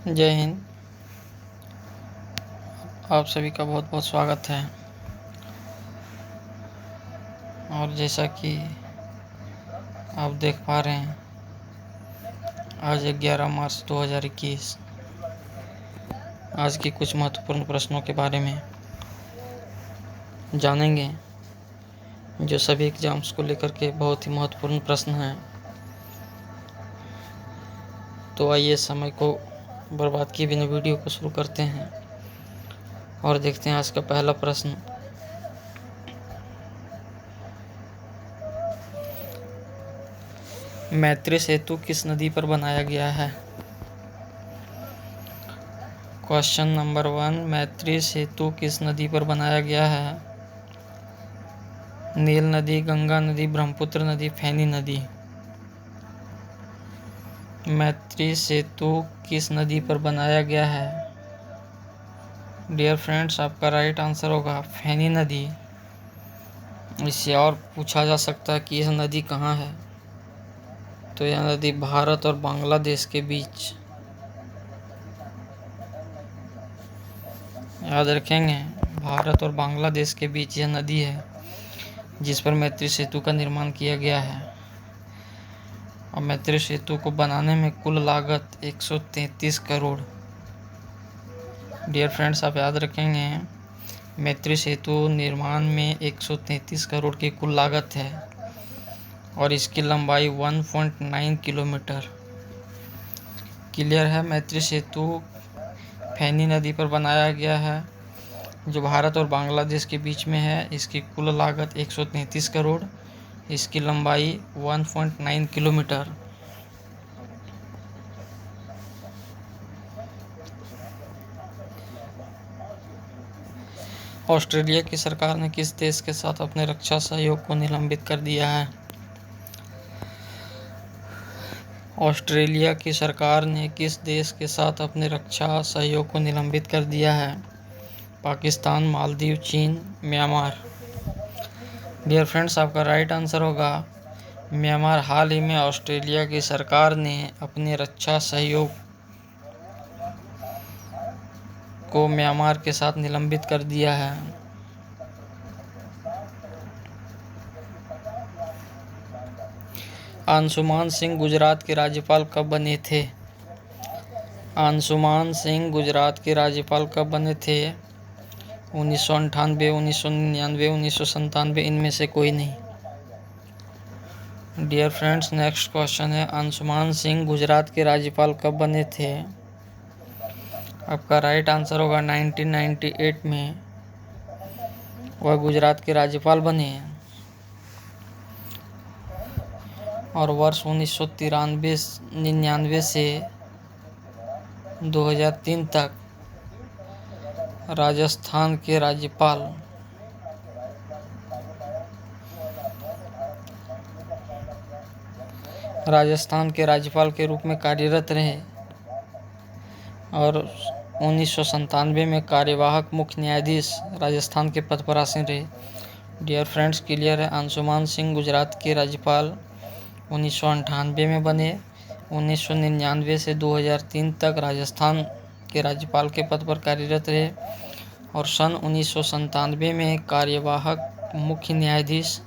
जय हिंद। आप सभी का बहुत बहुत स्वागत है। और जैसा कि आप देख पा रहे हैं, आज 11 मार्च 2021। आज के कुछ महत्वपूर्ण प्रश्नों के बारे में जानेंगे, जो सभी एग्जाम्स को लेकर के बहुत ही महत्वपूर्ण प्रश्न हैं। तो आइए समय को बर्बाद किए बिना वीडियो को शुरू करते हैं और देखते हैं आज का पहला प्रश्न। मैत्री सेतु किस नदी पर बनाया गया है? क्वेश्चन नंबर 1, मैत्री सेतु किस नदी पर बनाया गया है? नील नदी, गंगा नदी, ब्रह्मपुत्र नदी, फेनी नदी। मैत्री सेतु किस नदी पर बनाया गया है? डियर फ्रेंड्स, आपका राइट आंसर होगा फेनी नदी। इससे और पूछा जा सकता है कि यह नदी कहाँ है, तो यह नदी भारत और बांग्लादेश के बीच, याद रखेंगे, भारत और बांग्लादेश के बीच यह नदी है जिस पर मैत्री सेतु का निर्माण किया गया है। और मैत्री सेतु को बनाने में कुल लागत 133 करोड़। डियर फ्रेंड्स, आप याद रखेंगे, मैत्री सेतु निर्माण में 133 करोड़ की कुल लागत है और इसकी लंबाई 1.9 किलोमीटर। क्लियर है? मैत्री सेतु फेनी नदी पर बनाया गया है जो भारत और बांग्लादेश के बीच में है। इसकी कुल लागत 133 करोड़, इसकी लंबाई 1.9 किलोमीटर। ऑस्ट्रेलिया की सरकार ने किस देश के साथ अपने रक्षा सहयोग को निलंबित कर दिया है? ऑस्ट्रेलिया की सरकार ने किस देश के साथ अपने रक्षा सहयोग को निलंबित कर दिया है? पाकिस्तान, मालदीव, चीन, म्यांमार। डियर फ्रेंड्स, आपका राइट आंसर होगा म्यांमार। हाल ही में ऑस्ट्रेलिया की सरकार ने अपने रक्षा सहयोग को म्यांमार के साथ निलंबित कर दिया है। अंशुमान सिंह गुजरात के राज्यपाल कब बने थे? अंशुमान सिंह गुजरात के राज्यपाल कब बने थे? 1998, 1999, 1997, इनमें से कोई नहीं। डियर फ्रेंड्स, नेक्स्ट क्वेश्चन है, अंशुमान सिंह गुजरात के राज्यपाल कब बने थे? आपका राइट आंसर होगा 1998 में वह गुजरात के राज्यपाल बने हैं। और वर्ष 1993-99 से 2003 तक राजस्थान के राज्यपाल के रूप में कार्यरत रहे और 1997 में कार्यवाहक मुख्य न्यायाधीश राजस्थान के पद पर आसीन रहे। डियर फ्रेंड्स, क्लियर है? अंशुमान सिंह गुजरात के राज्यपाल 1998 में बने, 1999 से 2003 तक राजस्थान के राज्यपाल के पद पर कार्यरत रहे और सन 1997 में कार्यवाहक मुख्य न्यायाधीश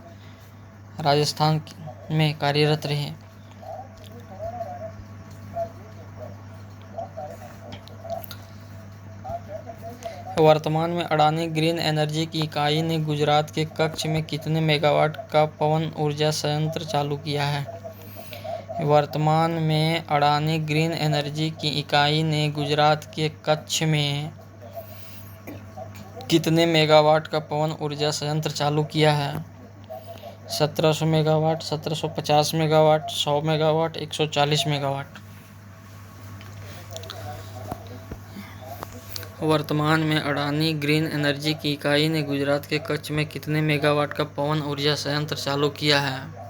राजस्थान में कार्यरत रहे। वर्तमान में अडानी ग्रीन एनर्जी की इकाई ने गुजरात के कच्छ में कितने मेगावाट का पवन ऊर्जा संयंत्र चालू किया है? वर्तमान में अडानी ग्रीन एनर्जी की इकाई ने गुजरात के कच्छ में कितने मेगावाट का पवन ऊर्जा संयंत्र चालू किया है? 1700 मेगावाट, 1750 मेगावाट, 100 मेगावाट, 140 मेगावाट। वर्तमान में अडानी ग्रीन एनर्जी की इकाई ने गुजरात के कच्छ में कितने मेगावाट का पवन ऊर्जा संयंत्र चालू किया है?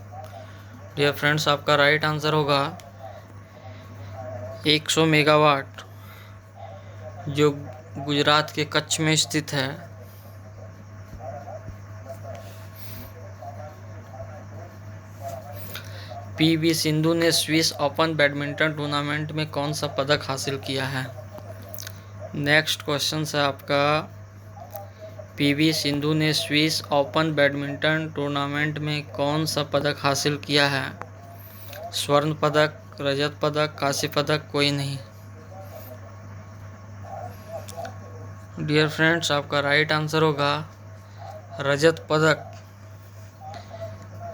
डियर फ्रेंड्स, आपका राइट आंसर होगा 100 मेगावाट, जो गुजरात के कच्छ में स्थित है। पीवी सिंधु ने स्विस ओपन बैडमिंटन टूर्नामेंट में कौन सा पदक हासिल किया है? नेक्स्ट क्वेश्चन है आपका, पीवी सिंधु ने स्विस ओपन बैडमिंटन टूर्नामेंट में कौन सा पदक हासिल किया है? स्वर्ण पदक, रजत पदक, कांस्य पदक, कोई नहीं। डियर फ्रेंड्स, आपका राइट आंसर होगा रजत पदक।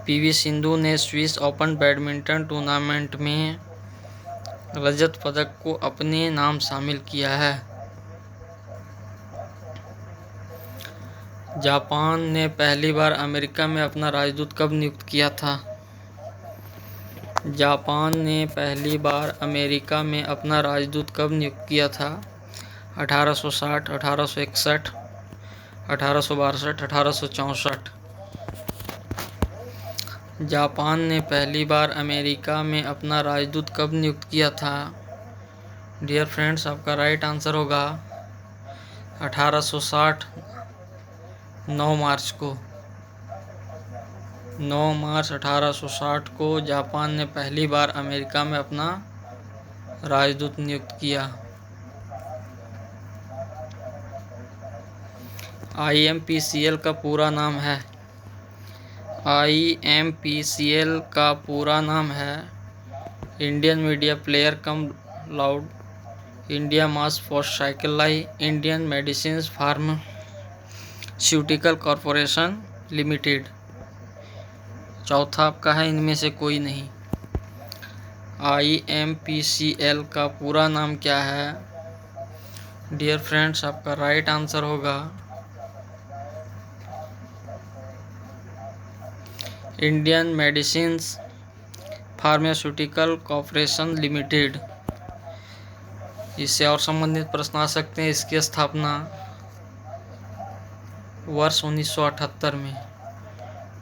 पीवी सिंधु ने स्विस ओपन बैडमिंटन टूर्नामेंट में रजत पदक को अपने नाम शामिल किया है। जापान ने पहली बार अमेरिका में अपना राजदूत कब नियुक्त किया था? जापान ने पहली बार अमेरिका में अपना राजदूत कब नियुक्त किया था? 1860, 1861, 1862, 1864। जापान ने पहली बार अमेरिका में अपना राजदूत कब नियुक्त किया था? डियर फ्रेंड्स, आपका राइट आंसर होगा 1860, 9 मार्च को। 9 मार्च 1860 को जापान ने पहली बार अमेरिका में अपना राजदूत नियुक्त किया। IMPCL का पूरा नाम है? IMPCL का पूरा नाम है Indian media player come loud India mass फोर्साइकिलाई Indian medicine pharmaceutical corporation limited. चौथा आपका है इनमें से कोई नहीं। IMPCL का पूरा नाम क्या है? डियर फ्रेंड्स, आपका राइट आंसर होगा Indian medicines pharmaceutical corporation limited. इससे और संबंधित प्रश्न आ सकते हैं। इसकी स्थापना वर्ष 1978 में।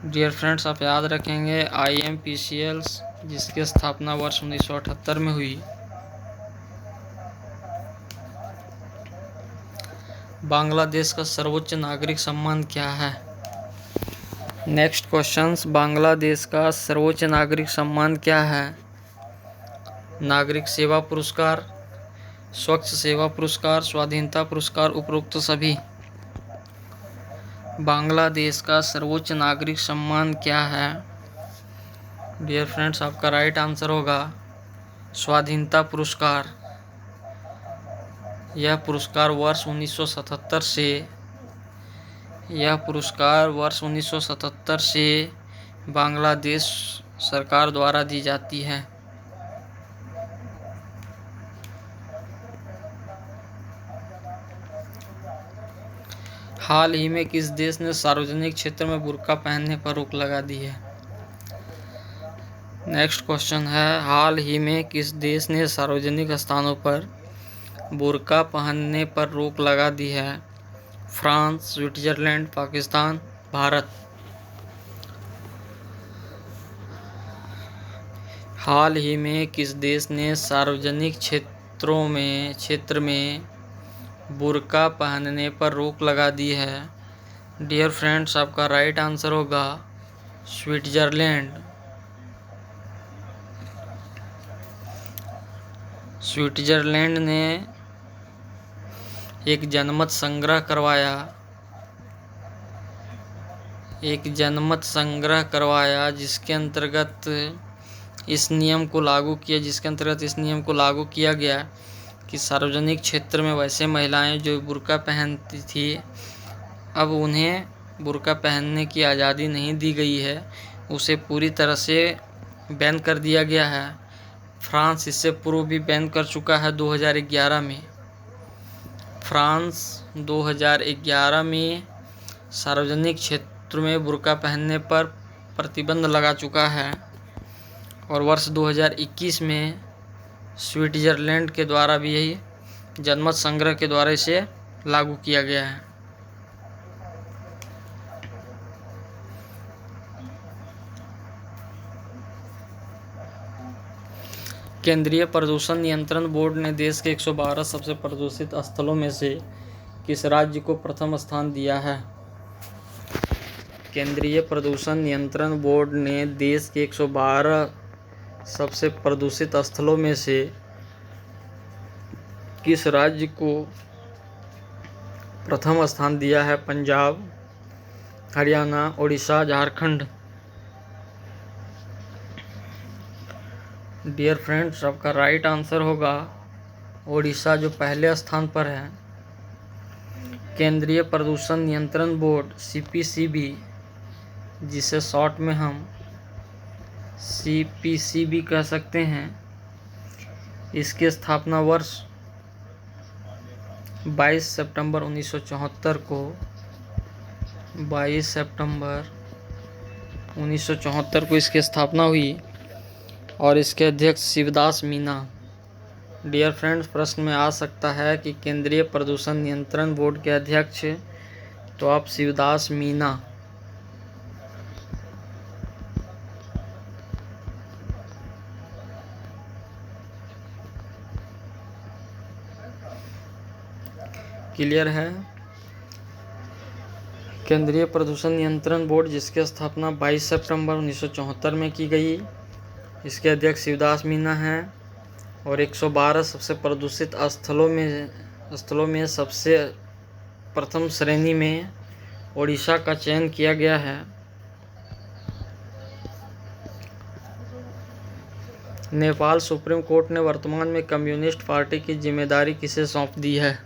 डियर फ्रेंड्स, आप याद रखेंगे IMPCL जिसकी स्थापना वर्ष 1978 में हुई। बांग्लादेश का सर्वोच्च नागरिक सम्मान क्या है? नेक्स्ट क्वेश्चंस, बांग्लादेश का सर्वोच्च नागरिक सम्मान क्या है? नागरिक सेवा पुरस्कार, स्वच्छ सेवा पुरस्कार, स्वाधीनता पुरस्कार, उपरोक्त सभी। बांग्लादेश का सर्वोच्च नागरिक सम्मान क्या है? डियर फ्रेंड्स, आपका राइट आंसर होगा स्वाधीनता पुरस्कार। यह पुरस्कार वर्ष 1977 से बांग्लादेश सरकार द्वारा दी जाती है। हाल ही में किस देश ने सार्वजनिक क्षेत्र में बुर्का पहनने पर रोक लगा दी है? नेक्स्ट क्वेश्चन है, हाल ही में किस देश ने सार्वजनिक स्थानों पर बुर्का पहनने पर रोक लगा दी है? France, Switzerland, Pakistan, Bharat. हाल ही में किस देश ने सार्वजनिक क्षेत्र में बुर्का पहनने पर रोक लगा दी है? डियर फ्रेंड्स, आपका राइट आंसर होगा स्विट्जरलैंड। स्विट्जरलैंड ने एक जनमत संग्रह करवाया जिसके अंतर्गत इस नियम को लागू किया गया कि सार्वजनिक क्षेत्र में वैसे महिलाएं जो बुर्का पहनती थी, अब उन्हें बुर्का पहनने की आज़ादी नहीं दी गई है, उसे पूरी तरह से बैन कर दिया गया है। फ्रांस इससे पूर्व भी बैन कर चुका है 2011 में। फ्रांस 2011 में सार्वजनिक क्षेत्र में बुर्का पहनने पर प्रतिबंध लगा चुका है और वर्ष 2021 में स्विट्जरलैंड के द्वारा भी यही जनमत संग्रह के द्वारा इसे लागू किया गया है। केंद्रीय प्रदूषण नियंत्रण बोर्ड ने देश के 112 सबसे प्रदूषित स्थलों में से किस राज्य को प्रथम स्थान दिया है? केंद्रीय प्रदूषण नियंत्रण बोर्ड ने देश के 112 सबसे प्रदूषित स्थलों में से किस राज्य को प्रथम स्थान दिया है? पंजाब, हरियाणा, उड़ीसा, झारखंड। डियर फ्रेंड्स, आपका राइट आंसर होगा उड़ीसा, जो पहले स्थान पर है। केंद्रीय प्रदूषण नियंत्रण बोर्ड CPCB, जिसे शॉर्ट में हम CPCB कह सकते हैं, इसकी स्थापना वर्ष 22 सितंबर 1974 को 22 सितंबर 1974 को इसकी स्थापना हुई और इसके अध्यक्ष शिवदास मीना। डियर फ्रेंड्स, प्रश्न में आ सकता है कि केंद्रीय प्रदूषण नियंत्रण बोर्ड के अध्यक्ष, तो आप शिवदास मीना। क्लियर है? केंद्रीय प्रदूषण नियंत्रण बोर्ड, जिसकी स्थापना 22 सितंबर 1974 में की गई, इसके अध्यक्ष शिवदास मीना हैं और 112 सबसे प्रदूषित स्थलों में सबसे प्रथम श्रेणी में ओडिशा का चयन किया गया है। नेपाल सुप्रीम कोर्ट ने वर्तमान में कम्युनिस्ट पार्टी की जिम्मेदारी किसे सौंप दी है?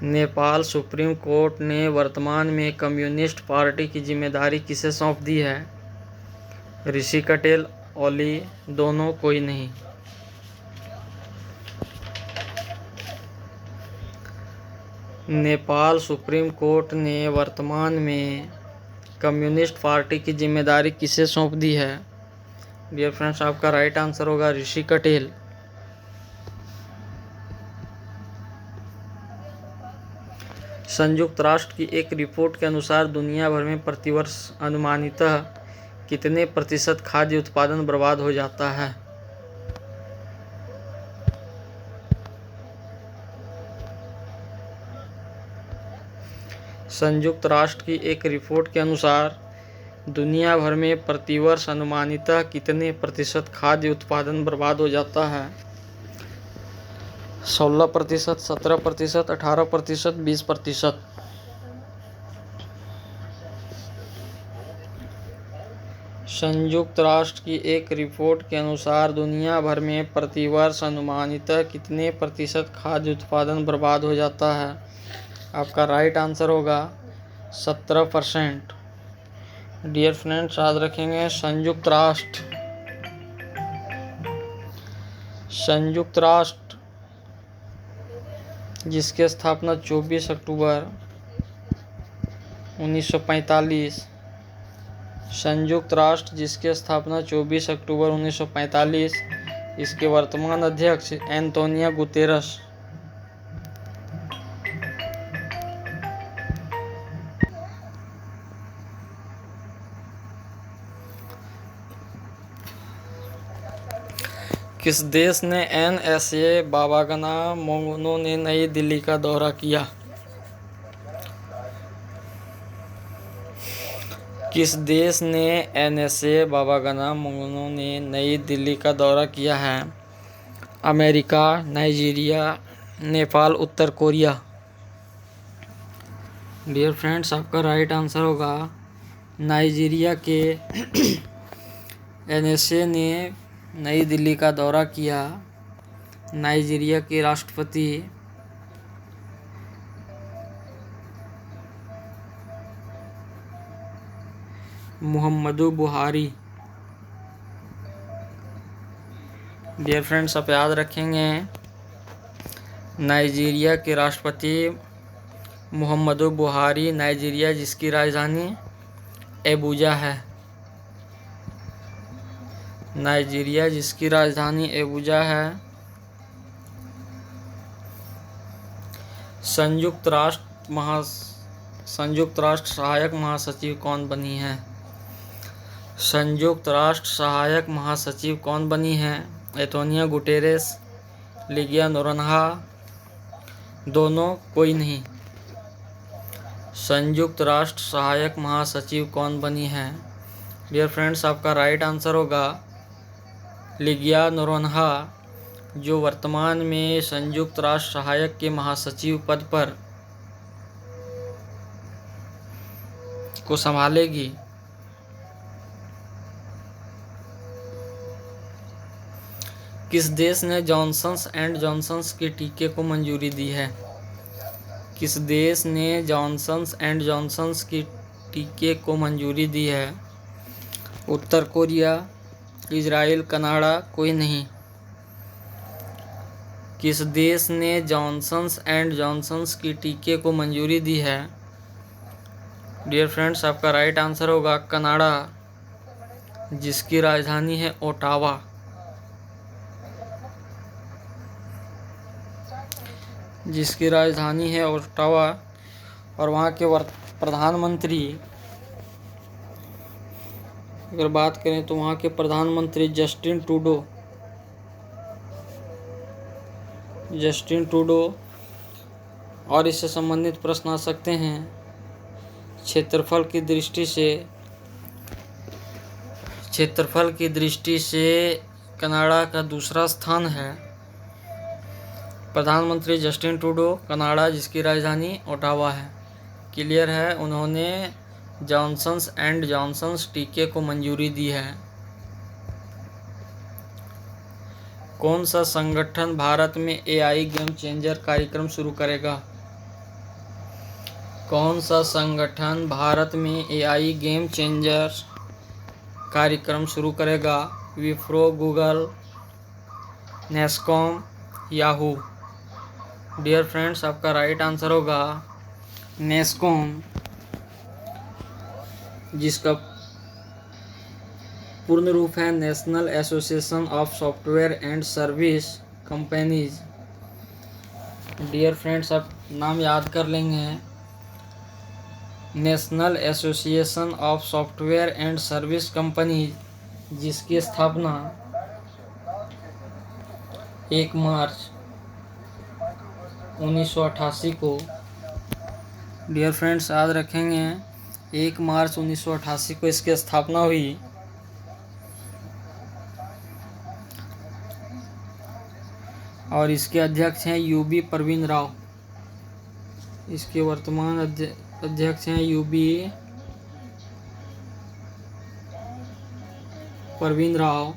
नेपाल सुप्रीम कोर्ट ने वर्तमान में कम्युनिस्ट पार्टी की जिम्मेदारी किसे सौंप दी है? ऋषि कटेल, ओली, दोनों, कोई नहीं। नेपाल सुप्रीम कोर्ट ने वर्तमान में कम्युनिस्ट पार्टी की जिम्मेदारी किसे सौंप दी है? डियर फ्रेंड्स, आपका राइट आंसर होगा ऋषि कटेल। संयुक्त राष्ट्र की एक रिपोर्ट के अनुसार दुनिया भर में प्रतिवर्ष अनुमानितः कितने प्रतिशत खाद्य उत्पादन बर्बाद हो जाता है? संयुक्त राष्ट्र की एक रिपोर्ट के अनुसार दुनिया भर में प्रतिवर्ष अनुमानितः कितने प्रतिशत खाद्य उत्पादन बर्बाद हो जाता है? 16%, 17%, 18%, 20%। संयुक्त राष्ट्र की एक रिपोर्ट के अनुसार दुनिया भर में प्रतिवर्ष अनुमानितः कितने प्रतिशत खाद्य उत्पादन बर्बाद हो जाता है? आपका राइट आंसर होगा 17%। डियर फ्रेंड्स, याद रखेंगे संयुक्त राष्ट्र जिसकी स्थापना 24 अक्टूबर 1945, संयुक्त राष्ट्र जिसकी स्थापना 24 अक्टूबर 1945, इसके वर्तमान अध्यक्ष एंटोनियो गुतेरस। किस देश ने NSA बाबागना मोंगनो ने नई दिल्ली का दौरा किया? किस देश ने NSA बाबागना मोंगनो ने नई दिल्ली का दौरा किया है? अमेरिका, नाइजीरिया, नेपाल, उत्तर कोरिया। डियर फ्रेंड्स, आपका राइट आंसर होगा नाइजीरिया के NSA ने नई दिल्ली का दौरा किया। नाइजीरिया के राष्ट्रपति मुहम्मदु बुहारी। डियर फ्रेंड्स, आप याद रखेंगे नाइजीरिया के राष्ट्रपति मुहम्मदु बुहारी, नाइजीरिया जिसकी राजधानी एबुजा है। नाइजीरिया जिसकी राजधानी एबुजा है। संयुक्त राष्ट्र सहायक महासचिव कौन बनी है? संयुक्त राष्ट्र सहायक महासचिव कौन बनी है? एंटोनियो गुटेरेस, लिगिया नोरोन्हा, दोनों, कोई नहीं। संयुक्त राष्ट्र सहायक महासचिव कौन बनी है? डियर फ्रेंड्स, आपका राइट आंसर होगा लिगिया नोरोन्हा, जो वर्तमान में संयुक्त राष्ट्र सहायक के महासचिव पद पर को संभालेगी। किस देश ने जॉनसन्स एंड जॉनसन्स के टीके को मंजूरी दी है? किस देश ने जॉनसन्स एंड जॉनसन्स के टीके को मंजूरी दी है? उत्तर कोरिया, इजराइल, कनाडा, कोई नहीं। किस देश ने जॉनसन्स एंड जॉनसन्स के टीके को मंजूरी दी है? डियर फ्रेंड्स, आपका राइट आंसर होगा कनाडा, जिसकी राजधानी है ओटावा। जिसकी राजधानी है ओटावा। और वहाँ के प्रधानमंत्री, अगर बात करें तो वहाँ के प्रधानमंत्री जस्टिन ट्रूडो। और इससे संबंधित प्रश्न आ सकते हैं। क्षेत्रफल की दृष्टि से कनाडा का दूसरा स्थान है। प्रधानमंत्री जस्टिन ट्रूडो, कनाडा, जिसकी राजधानी ओटावा है। क्लियर है, उन्होंने जॉनसन्स एंड जॉनसन्स टीके को मंजूरी दी है। कौन सा संगठन भारत में AI गेम चेंजर कार्यक्रम शुरू करेगा? कौन सा संगठन भारत में AI गेम चेंजर कार्यक्रम शुरू करेगा? Wipro, Google, Nasscom, Yahoo. Dear friends, आपका राइट आंसर होगा नेस्कॉम, जिसका पूर्ण रूप है national association of software and service companies. Dear friends, आप नाम याद कर लेंगे। National association of software and service companies, जिसकी स्थापना 1 मार्च 1988 को, डियर फ्रेंड्स याद रखेंगे, 1 मार्च 1988 को इसकी स्थापना हुई। और इसके अध्यक्ष हैं UB परवीन राव। इसके वर्तमान अध्यक्ष हैं UB परवीन राव।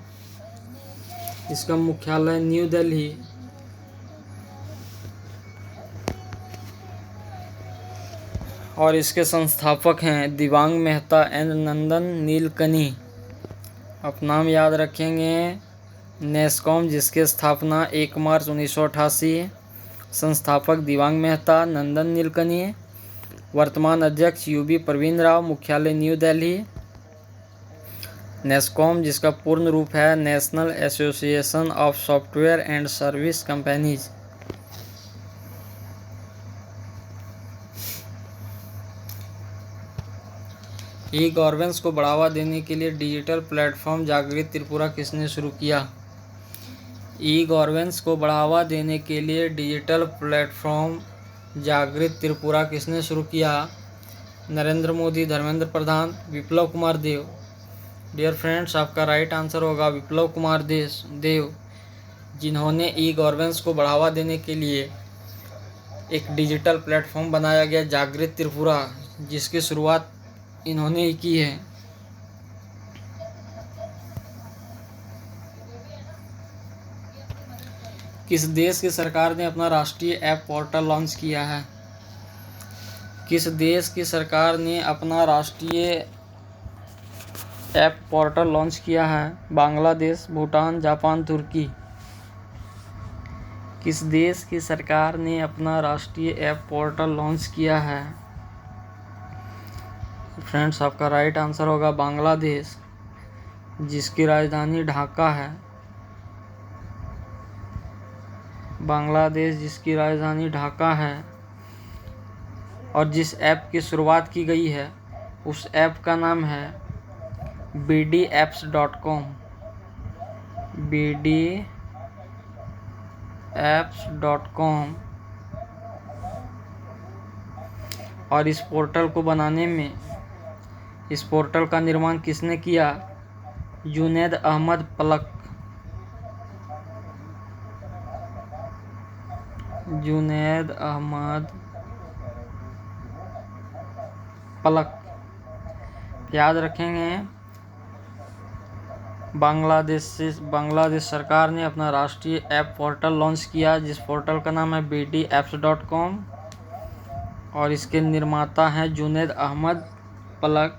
इसका मुख्यालय न्यू दिल्ली। और इसके संस्थापक हैं दिवांग मेहता एंड नंदन नीलकनी। आप नाम याद रखेंगे, नेस्कॉम, जिसकी स्थापना 1 मार्च 1988। संस्थापक दिवांग मेहता, नंदन नीलकनी। वर्तमान अध्यक्ष UB परवीन राव। मुख्यालय न्यू दिल्ली। नेस्कॉम, जिसका पूर्ण रूप है national association of software and service companies. E-governance को बढ़ावा देने के लिए डिजिटल प्लेटफॉर्म जागृत त्रिपुरा किसने शुरू किया? ई-गवर्नेंस को बढ़ावा देने के लिए डिजिटल प्लेटफॉर्म जागृत त्रिपुरा किसने शुरू किया? नरेंद्र मोदी, धर्मेंद्र प्रधान, विप्लव कुमार देव। डियर फ्रेंड्स, आपका राइट आंसर होगा विप्लव कुमार देव, जिन्होंने ई-गवर्नेंस को बढ़ावा देने के लिए एक डिजिटल प्लेटफॉर्म बनाया गया जागृत त्रिपुरा, जिसकी शुरुआत इन्होंने ही की है। किस देश की सरकार ने अपना राष्ट्रीय ऐप पोर्टल लॉन्च किया है? किस देश की सरकार ने अपना राष्ट्रीय ऐप पोर्टल लॉन्च किया है? बांग्लादेश, भूटान, जापान, तुर्की। किस देश की सरकार ने अपना राष्ट्रीय ऐप पोर्टल लॉन्च किया है? फ्रेंड्स, आपका राइट आंसर होगा बांग्लादेश, जिसकी राजधानी ढाका है। बांग्लादेश, जिसकी राजधानी ढाका है। और जिस ऐप की शुरुआत की गई है, उस ऐप का नाम है bdapps.com। bdapps.com। और इस पोर्टल का निर्माण किसने किया? जुनैद अहमद पलक। जुनैद अहमद पलक। याद रखेंगे, बांग्लादेश सरकार ने अपना राष्ट्रीय ऐप पोर्टल लॉन्च किया, जिस पोर्टल का नाम है bdapps.com और इसके निर्माता हैं जुनैद अहमद पलक।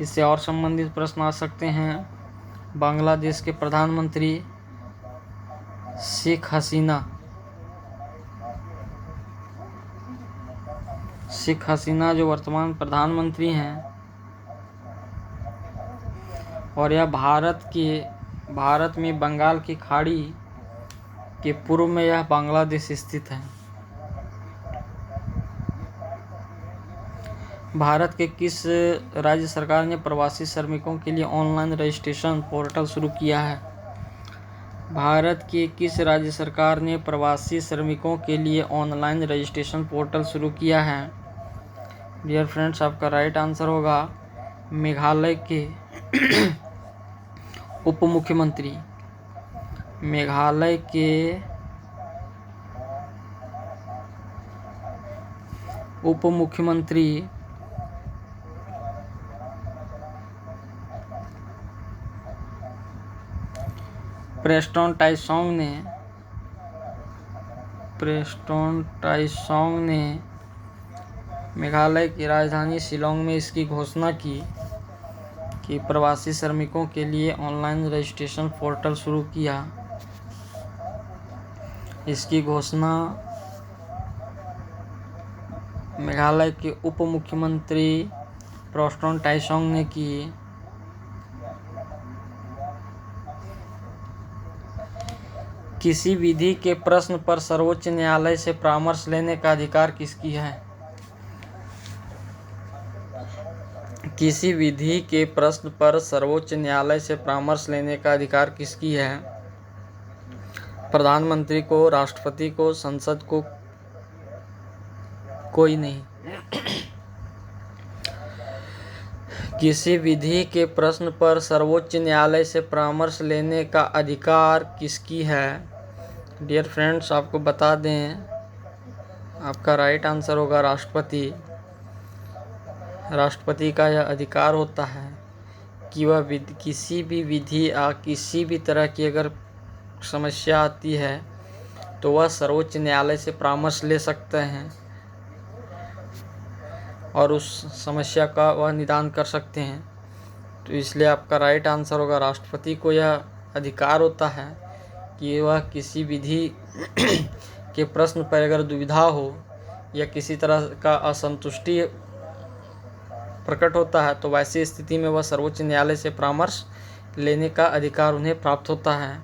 इससे और संबंधित प्रश्न आ सकते हैं। बांग्लादेश के प्रधानमंत्री शेख हसीना जो वर्तमान प्रधानमंत्री हैं, और यह भारत में बंगाल की खाड़ी के पूर्व में यह बांग्लादेश स्थित है। भारत के किस राज्य सरकार ने प्रवासी श्रमिकों के लिए ऑनलाइन रजिस्ट्रेशन पोर्टल शुरू किया है? भारत के किस राज्य सरकार ने प्रवासी श्रमिकों के लिए ऑनलाइन रजिस्ट्रेशन पोर्टल शुरू किया है? डियर फ्रेंड्स, आपका राइट आंसर होगा मेघालय के उप मुख्यमंत्री। मेघालय के उप मुख्यमंत्री प्रेस्टन टाइसोंग ने मेघालय की राजधानी शिलोंग में इसकी घोषणा की कि प्रवासी श्रमिकों के लिए ऑनलाइन रजिस्ट्रेशन पोर्टल शुरू किया। इसकी घोषणा मेघालय के उप मुख्यमंत्री प्रेस्टन टाइसोंग ने की। किसी विधि के प्रश्न पर सर्वोच्च न्यायालय से परामर्श लेने का अधिकार किसकी है? किसी विधि के प्रश्न पर सर्वोच्च न्यायालय से परामर्श लेने का अधिकार किसकी है? प्रधानमंत्री को, राष्ट्रपति को, संसद को? कोई नहीं। किसी विधि के प्रश्न पर सर्वोच्च न्यायालय से परामर्श लेने का अधिकार किसकी है? डियर फ्रेंड्स, आपको बता दें, आपका राइट आंसर होगा राष्ट्रपति। राष्ट्रपति का यह अधिकार होता है कि वह किसी भी विधि या किसी भी तरह की अगर समस्या आती है तो वह सर्वोच्च न्यायालय से परामर्श ले सकते हैं और उस समस्या का वह निदान कर सकते हैं। तो इसलिए आपका राइट आंसर होगा राष्ट्रपति को यह अधिकार होता है कि वह किसी विधि के प्रश्न पर अगर दुविधा हो या किसी तरह का असंतुष्टि प्रकट होता है तो वैसी स्थिति में वह सर्वोच्च न्यायालय से परामर्श लेने का अधिकार उन्हें प्राप्त होता है।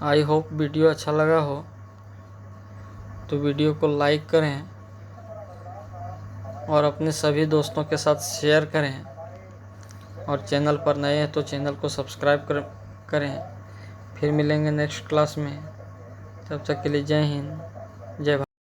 आई होप वीडियो अच्छा लगा हो तो वीडियो को लाइक करें और अपने सभी दोस्तों के साथ शेयर करें, और चैनल पर नए हैं तो चैनल को सब्सक्राइब करें। फिर मिलेंगे नेक्स्ट क्लास में, तब तक के लिए जय हिंद, जय भारत।